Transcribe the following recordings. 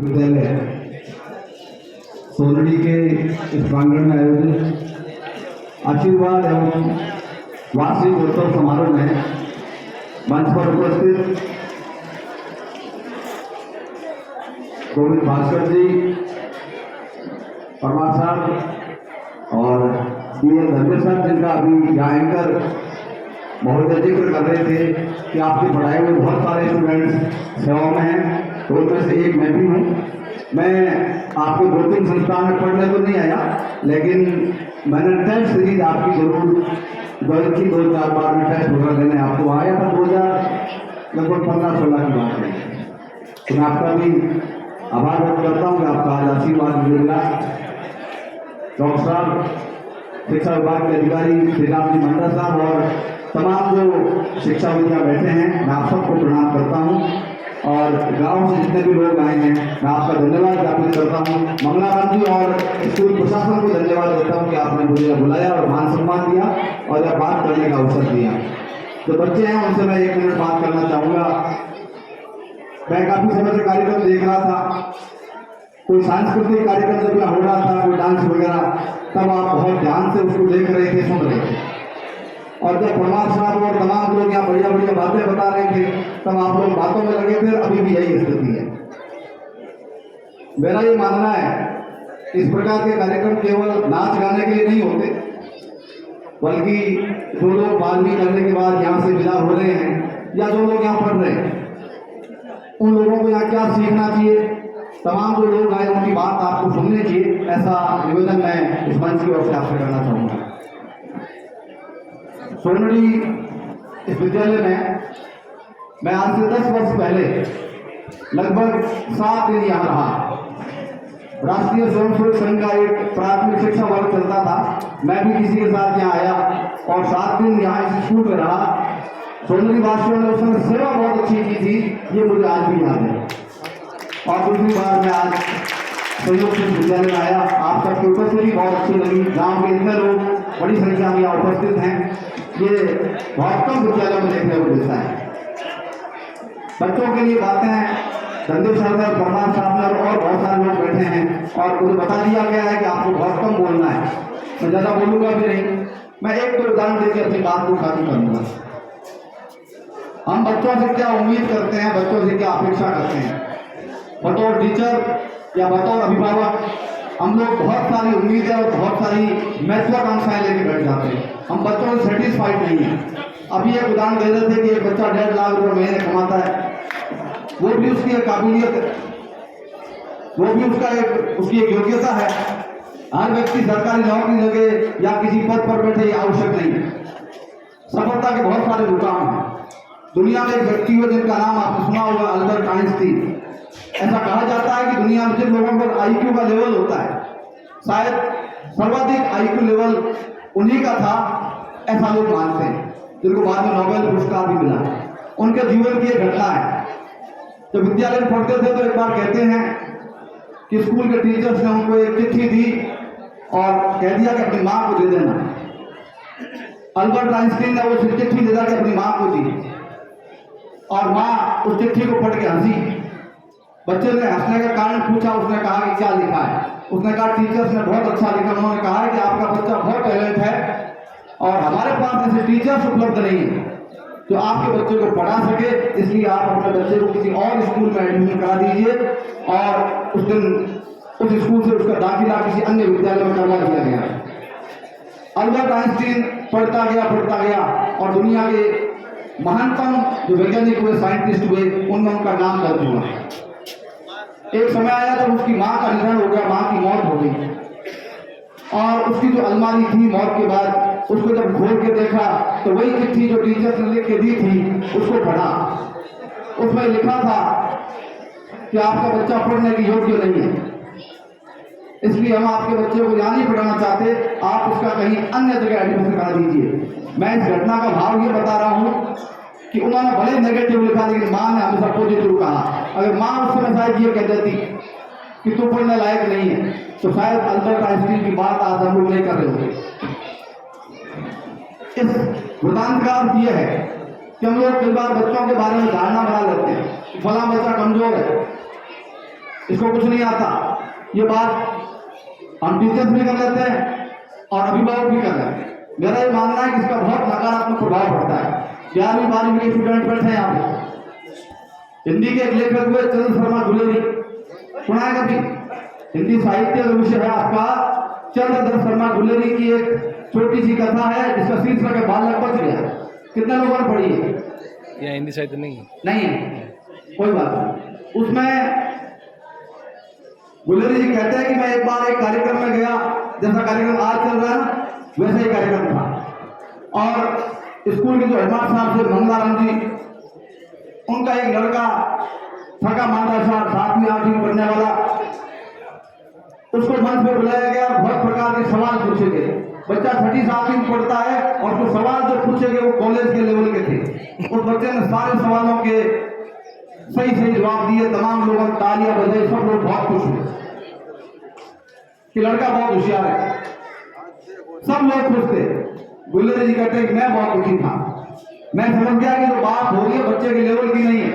विद्यालय सोनड़ी के इस प्रांगण में आयोजित आशीर्वाद एवं वार्षिक उत्सव समारोह में मंच पर उपस्थित गोविंद भास्कर जी, परमार साहब और धनवीर साहब, जिनका अभी यहाँ एंकर महोदय जिक्र कर रहे थे कि आपके पढ़ाए हुए बहुत सारे स्टूडेंट्स सेवा में हैं, तो उनमें से एक मैं भी हूँ। मैं आपके 2-3 संस्थान में पढ़ने को नहीं आया, लेकिन मैंने टेस्ट सीरीज आपकी जरूर ज्वाइन की। 2-4 बार में टेस्ट वगैरह देने आपको आया था। 2000 लगभग 15-16 की बात है। तो मैं आपका भी आभार व्यक्त करता हूँ कि आपका आज आशीर्वाद मिला। डॉक्टर साहब, शिक्षा विभाग के अधिकारी श्री राम जी मंडल साहब और तमाम जो शिक्षाविद यहाँ बैठे हैं, मैं आप सबको प्रणाम करता हूँ। और गांव से जितने भी लोग आए हैं, मैं आपका धन्यवाद ज्ञापित करता हूँ। मंगलाराम जी और स्कूल प्रशासन को धन्यवाद देता हूँ कि आपने मुझे बुलाया और मान सम्मान दिया और यह बात करने का अवसर दिया। जो बच्चे हैं उनसे मैं 1 मिनट बात करना चाहूँगा। मैं काफ़ी समय से कार्यक्रम देख रहा था, कोई सांस्कृतिक कार्यक्रम जब यहाँ हो रहा था, कोई डांस वगैरह, तब आप बहुत ध्यान से उसको देख रहे थे, सुन रहे थे। और जब परमार साहब और तमाम लोग यहाँ बढ़िया बढ़िया बातें बता रहे थे, तब आप लोग बातों में लगे थे। अभी भी यही स्थिति है। मेरा ये मानना है, इस प्रकार के कार्यक्रम केवल नाच गाने के लिए नहीं होते, बल्कि जो लोग 12वीं करने के बाद यहाँ से विदा हो रहे हैं या जो लोग यहाँ पढ़ रहे हैं, उन लोगों को यहाँ क्या सीखना चाहिए, तमाम जो लोग आए उनकी बात आपको सुननी चाहिए। ऐसा निवेदन मैं इस मंच की ओर से आपसे करना चाहूँगा। सोनड़ी इस विद्यालय में मैं आज से 10 वर्ष पहले लगभग 7 दिन यहाँ रहा। राष्ट्रीय स्वयंसेवक संघ का एक प्राथमिक शिक्षा वर्ग चलता था, मैं भी किसी के साथ यहाँ आया और 7 दिन यहाँ इस स्कूल में रहा। सोनड़ी वासियों ने उस समय सेवा बहुत अच्छी की थी, ये मुझे आज भी याद है। और दूसरी बार मैं आज संयोग से विद्यालय में आया, आप सबकी उपस्थिति बहुत अच्छी लगी। गाँव के इतने लोग बड़ी संख्या में यहाँ उपस्थित हैं, ये बहुत कम विद्यालयों में देखने को मिलता है। बच्चों के लिए बातें धनवीर साहब, परमार साहब ने और बहुत सारे लोग बैठे हैं और मुझे बता दिया गया है कि आपको बहुत कम बोलना है। मैं ज़्यादा बोलूँगा भी नहीं, मैं 1-2 उदाहरण देकर अपनी बात को खत्म करूँगा। हम बच्चों से क्या उम्मीद करते हैं, बच्चों से क्या अपेक्षा करते हैं? बतौर टीचर या बतौर अभिभावक हम लोग बहुत सारी उम्मीदें और बहुत सारी महत्वाकांक्षाएं लेके बैठ जाते हैं। हम बच्चों से सेटिस्फाइड नहीं है। अभी एक उदाहरण दे रहे थे कि एक बच्चा 1.5 लाख रुपये महीने कमाता है, वो भी उसकी एक काबिलियत है, वो भी उसकी एक योग्यता है। हर व्यक्ति सरकारी नौकरी लगे या किसी पद पर बैठे ये आवश्यक नहीं है। सफलता के बहुत सारे मुकाम हैं। दुनिया में एक व्यक्ति हुए जिनका नाम आपने सुना होगा, अल्बर्ट आइंस्टीन। ऐसा कहा जाता है कि दुनिया में जिन लोगों पर IQ का लेवल होता है, शायद सर्वाधिक IQ लेवल उन्हीं का था, ऐसा लोग मानते हैं, जिनको बाद में नोबेल पुरस्कार भी मिला। उनके जीवन की एक घटना है। जब विद्यालय में पढ़ते थे तो एक बार कहते हैं कि स्कूल के टीचर्स ने उनको एक चिट्ठी दी और कह दिया कि अपनी माँ को दे देना। अल्बर्ट आइंस्टीन ने वो चिट्ठी ले जाकर अपनी माँ को दी और माँ उस चिट्ठी को पढ़ के हंसी। बच्चे ने हंसने का कारण पूछा, उसने कहा कि क्या लिखा है? उसने कहा टीचर्स ने बहुत अच्छा लिखा। उन्होंने कहा कि आपका बच्चा बहुत टैलेंट है और हमारे पास ऐसे टीचर्स उपलब्ध नहीं है जो आपके बच्चे को पढ़ा सके, इसलिए आप अपने बच्चे को किसी और स्कूल में एडमिशन करा दीजिए। और उस दिन उस स्कूल से उसका दाखिला किसी अन्य विद्यालय में करवा दिया गया। अल्बर्ट आइंस्टीन पढ़ता गया और दुनिया के महानतम जो वैज्ञानिक हुए, साइंटिस्ट हुए, उनमें उनका नाम दर्ज हुआ। एक समय आया जब उसकी माँ का निधन हो गया, माँ की मौत हो गई और उसकी जो अलमारी थी मौत के बाद, उसको जब खोल के देखा तो वही चिट्ठी जो टीचर्स ने लिख के दी थी उसको पढ़ा। उसमें लिखा था कि आपका बच्चा पढ़ने की योग्य नहीं है, इसलिए हम आपके बच्चे को यहाँ नहीं पढ़ाना चाहते, आप उसका कहीं अन्य जगह एडमिशन करा दीजिए। मैं इस घटना का भाव ये बता रहा हूँ कि उन्होंने भले नेगेटिव लिखा, लेकिन माँ ने हमेशा पॉजिटिव कहा। अगर माँ उस समय शायद ये कह देती कि तू पढ़ने लायक नहीं है, तो शायद अल्बर्ट आइंस्टीन की बात आज हम लोग नहीं कर रहे होते। इस वृतांत का अर्थ यह है कि हम लोग कई बार बच्चों के बारे में धारणा बना लेते हैं, फला बच्चा कमजोर है, इसको कुछ नहीं आता। ये बात हम टीचर्स भी कर लेते हैं और अभिभावक भी कर लेते हैं। मेरा ये मानना है कि इसका बहुत नकारात्मक प्रभाव पड़ता है। 11वीं 12वीं के स्टूडेंट बैठे हैं यहाँ पे। हिंदी के एक लेखक हुए चंद्र शर्मा गुलेरी, सुना है कभी? हिंदी साहित्य का विषय है आपका चंद्र शर्मा गुलेरी की एक छोटी सी कथा है जिसका शीर्षक है बालक बच गया। कितने लोगों ने पढ़ी है? या हिंदी साहित्य नहीं है, कोई बात नहीं। उसमें गुलेरी जी कहते हैं कि मैं एक बार एक कार्यक्रम में गया, जैसा कार्यक्रम आज चल रहा है ना वैसा ही कार्यक्रम था, और स्कूल के जो हेडमास्टर साहब से मंगलाराम जी, उनका एक लड़का थका मांदा था 7वीं 8वीं पढ़ने वाला, उसको मंच पे बुलाया गया। बहुत प्रकार के सवाल पूछे गए। बच्चा 6वीं 7वीं में पढ़ता है और जो सवाल जो पूछे गए वो कॉलेज के लेवल के थे। उस बच्चे ने सारे सवालों के सही जवाब दिए। तमाम लोगों ने तालियां बजाई, सब लोग बहुत खुश हुए कि लड़का बहुत होशियार है। सब लोग खुश थे। गुलेरी जी कहते हैं मैं बहुत दुखी था। मैं समझ गया कि जो बात हो रही है बच्चे के लेवल की नहीं है,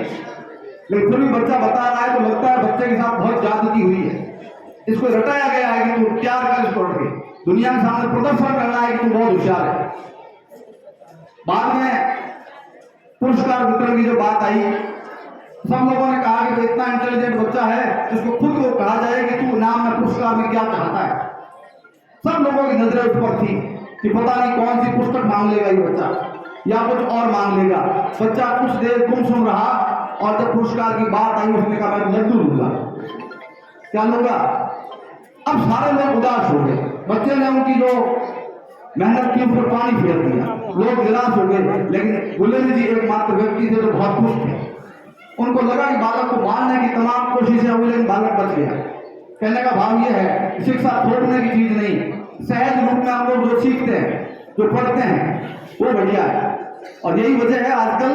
लेकिन फिर भी बच्चा बता रहा है तो लगता है बच्चे के साथ बहुत ज्यादती हुई है। इसको रटाया गया है कि तू प्यार कर, इसको रट के दुनिया के सामने प्रदर्शन करना है कि तू बहुत होशियार है। बाद में पुरस्कार वितरण की जो बात आई, सब लोगों ने कहा कि इतना इंटेलिजेंट बच्चा है जिसको खुद को कहा जाए कि तू इनाम में पुरस्कार में क्या चाहता है। सब लोगों की नजरें उस पर थी कि पता नहीं कौन सी पुस्तक मांग लेगा ये बच्चा या कुछ और मांग लेगा। बच्चा कुछ देर गुमसुम रहा और जब पुरस्कार की बात आई उसने कहा मैं लड्डू लूंगा। क्या लूंगा? अब सारे लोग उदास हो गए। बच्चे ने उनकी जो मेहनत की उस पर पानी फेर दिया, लोग निराश हो गए। लेकिन गुलेरी जी एकमात्र व्यक्ति थे जो बहुत खुश थे। उनको लगा कि बालक को मारने की तमाम कोशिशें हुई लेकिन बालक बच गया। कहने का भाव यह है कि शिक्षा थोपने की चीज नहीं, सहज रूप में हम लोग जो सीखते हैं, जो पढ़ते हैं वो बढ़िया है। और यही वजह है आजकल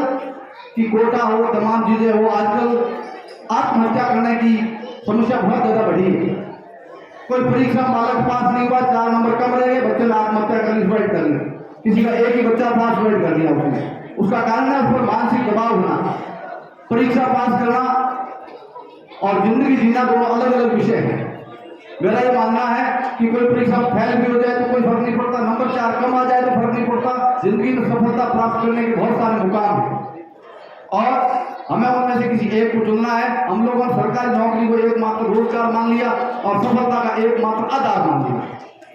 कि कोटा हो, तमाम चीजें हो, आजकल आत्महत्या करने की समस्या बहुत ज्यादा बढ़ी है। कोई परीक्षा बालक पास नहीं हुआ, 4 नंबर कम रहे, बच्चे ने आत्महत्या कर ली, सुसाइड कर ली। किसी का एक ही बच्चा था, सुसाइड कर लिया उसने। उसका कारण है उस पर मानसिक दबाव होना। परीक्षा पास करना और जिंदगी जीना दोनों अलग अलग विषय हैं। मेरा ये मानना है कि कोई परीक्षा में फेल भी हो जाए तो कोई फर्क नहीं पड़ता, नंबर 4 कम आ जाए तो फर्क नहीं पड़ता। जिंदगी में सफलता प्राप्त करने के बहुत सारे मुकाम हैं और हमें उनमें से किसी एक को चुनना है। हम लोगों ने सरकारी नौकरी को एकमात्र रोजगार मान लिया और सफलता का एकमात्र आधार मान लिया।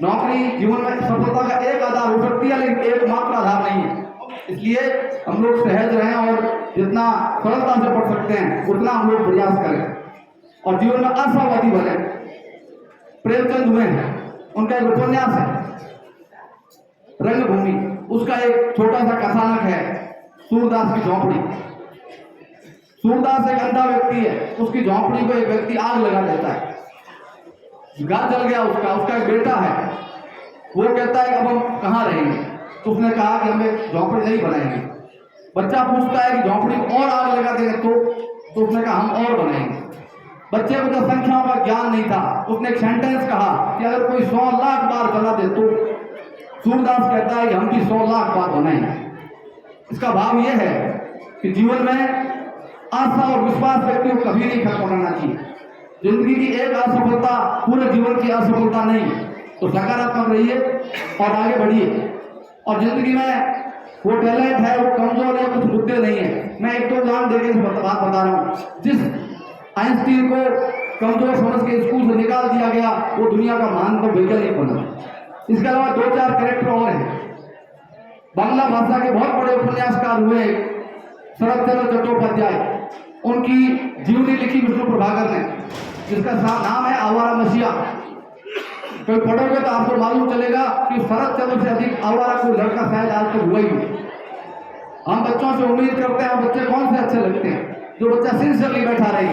नौकरी जीवन में सफलता का एक आधार हो सकती है लेकिन एकमात्र आधार नहीं है। इसलिए हम लोग सहज रहें और जितना सरलता से पढ़ सकते हैं उतना हम लोग प्रयास करें और जीवन में आशावादी बने। प्रेमचंद हुए हैं, उनका एक उपन्यास है रंगभूमि, उसका एक छोटा सा कथानक है सूरदास की झोंपड़ी। सूरदास एक अंधा व्यक्ति है, उसकी झोंपड़ी को एक व्यक्ति आग लगा देता है, घर जल गया उसका एक बेटा है। वो कहता है कि अब हम कहाँ रहेंगे? तो उसने कहा कि हम एक झोंपड़ी नहीं बनाएंगे। बच्चा पूछता है कि झोंपड़ी को और आग लगा देंगे तो उसने कहा हम और बनाएंगे। बच्चे को तो संख्याओं का ज्ञान नहीं था, उसने एक सेंटेंस कहा कि अगर कोई 100 लाख बार जला दे तो सूरदास कहता है कि हम भी 100 लाख बार बनाएंगे। इसका भाव यह है कि जीवन में आशा और विश्वास व्यक्ति को कभी नहीं खत्म होना चाहिए। जिंदगी की एक असफलता पूरे जीवन की असफलता नहीं, तो सकारात्मक रहिए और आगे बढ़िए। और जिंदगी में वो टैलेंट है, वो कमजोर है, कुछ मुद्दे नहीं है। मैं एक दो उदाहरण देकर बात बता रहा हूँ। जिस आइंस्टीन को कमजोर समझ के स्कूल से निकाल दिया गया वो दुनिया का महानतम वैज्ञानिक बना। इसके अलावा 2-4 कैरेक्टर और हैं। बांग्ला भाषा के बहुत बड़े उपन्यासकार हुए शरत चंद्र चट्टोपाध्याय, उनकी जीवनी लिखी विष्णु प्रभाकर ने, जिसका नाम है आवारा मसीहा। कोई पढ़ोगे तो आपको मालूम चलेगा कि शरत चंद्र से अधिक आवारा कोई लड़का शायद आज तक हुआ ही नहीं। हम बच्चों से उम्मीद करते हैं बच्चे कौन से अच्छे लगते हैं? जो बच्चा सिंसियरली बैठा रहे,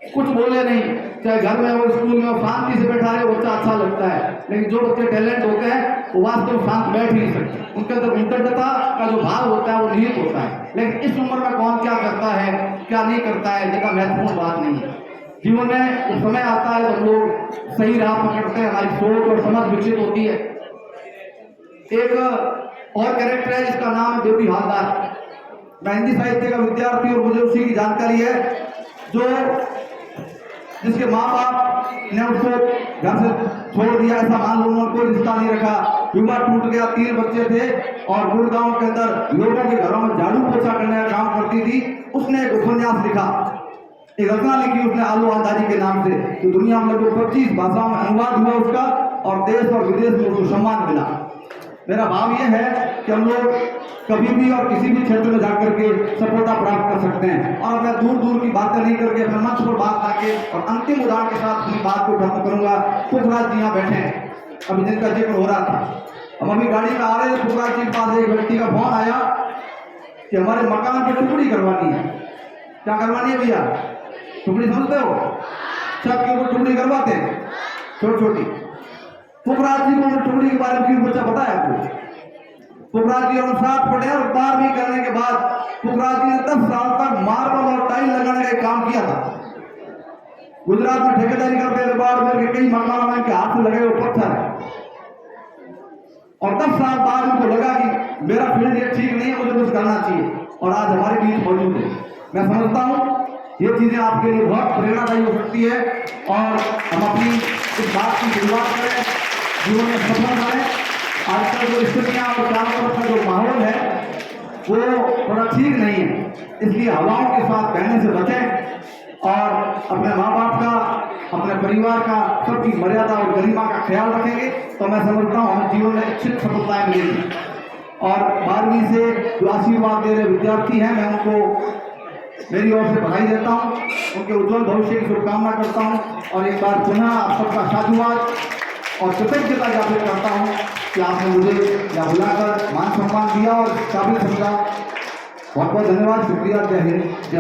कुछ बोले नहीं, चाहे घर में हो स्कूल में हो, शांति से बैठा रहे, बच्चा अच्छा लगता है। लेकिन जो बच्चे टैलेंट होते हैं वो वास्तव में शांत बैठ ही नहीं सकते। उनके अंदर इंद्रता का जो भाव होता है वो निहित होता है। लेकिन इस उम्र में कौन क्या करता है क्या नहीं करता है ज्यादा महत्वपूर्ण बात नहीं है। जीवन में जब समय आता है तो हम लोग सही राह पकड़ते हैं, हमारी सोच और समझ विकसित होती है। एक और कैरेक्टर है जिसका नाम है बेबी हालदार। मैं हिंदी साहित्य का विद्यार्थी और मुझे उसी की जानकारी है। जो जिसके माँ बाप ने उसको घर से छोड़ दिया, ऐसा मान लो, उन्होंने कोई रिश्ता नहीं रखा, विवाह टूट गया, 3 बच्चे थे और गुड़गांव के अंदर लोगों के घरों में झाड़ू पोछा करने का काम करती थी। उसने एक उपन्यास लिखा, एक रचना लिखी उसने आलू अंदाजी के नाम से, तो दुनिया में लगभग 25 भाषाओं में अनुवाद हुआ उसका और देश और विदेश में उसको सम्मान मिला। मेरा भाव यह है कि हम लोग कभी भी और किसी भी क्षेत्र में जाकर के सफलता प्राप्त कर सकते हैं। और मैं दूर दूर की बातें नहीं करके अपने मंच पर बात लाके और अंतिम उदाहरण के साथ अपनी बात को खत्म करूंगा। पुखराज जी यहाँ बैठे हैं, अभी जिनका जिक्र हो रहा था। हम अभी गाड़ी में आ रहे थे, पुखराज जी के पास एक व्यक्ति का फोन आया कि हमारे मकान की टुकड़ी करवानी है। क्या करवानी है भैया? टुकड़ी समझते हो? छत के ऊपर टुकड़ी करवाते हैं छोटी छोटी। पुखराज जी को टुकड़ी के बारे में क्यों बच्चा पता है आपको? पुखराज जी और साथ पढ़े और 12वीं करने के बाद पुखराज जी ने 10 साल तक मार्बल और टाइल लगाने का एक काम किया था। गुजरात में ठेकेदारी करते थे, बाढ़ में कई मकान के हाथ से लगे हुए पत्थर है और 10 साल बाद उनको लगा कि मेरा फील्ड ये ठीक नहीं है, मुझे कुछ करना चाहिए और आज हमारे बीच मौजूद है। मैं समझता हूँ ये चीजें आपके लिए बहुत प्रेरणादायी हो सकती है और हम अपनी इस बात की शुरुआत करें, जीवन में सफल करें। आजकल जो स्थितियाँ और चारों तरफ का जो माहौल है वो थोड़ा ठीक नहीं है, इसलिए हवाओं के साथ बहने से बचें और अपने माँ बाप का, अपने परिवार का, सबकी मर्यादा और गरिमा का ख्याल रखेंगे तो मैं समझता हूँ हमें जीवन में अच्छी सफलताएं मिलेगी। और 12वीं से जो आशीर्वाद दे रहे विद्यार्थी हैं, मैं उनको मेरी ओर से बधाई देता हूँ, उनके उज्जवल भविष्य की शुभकामना करता हूँ और एक बार पुनः आप सबका साधुवाद और कृतज्ञता ज्ञापित करता हूँ कि आपने मुझे यहाँ बुलाकर मान सम्मान दिया और काबिल समझा। बहुत बहुत धन्यवाद, शुक्रिया, जय हिंद।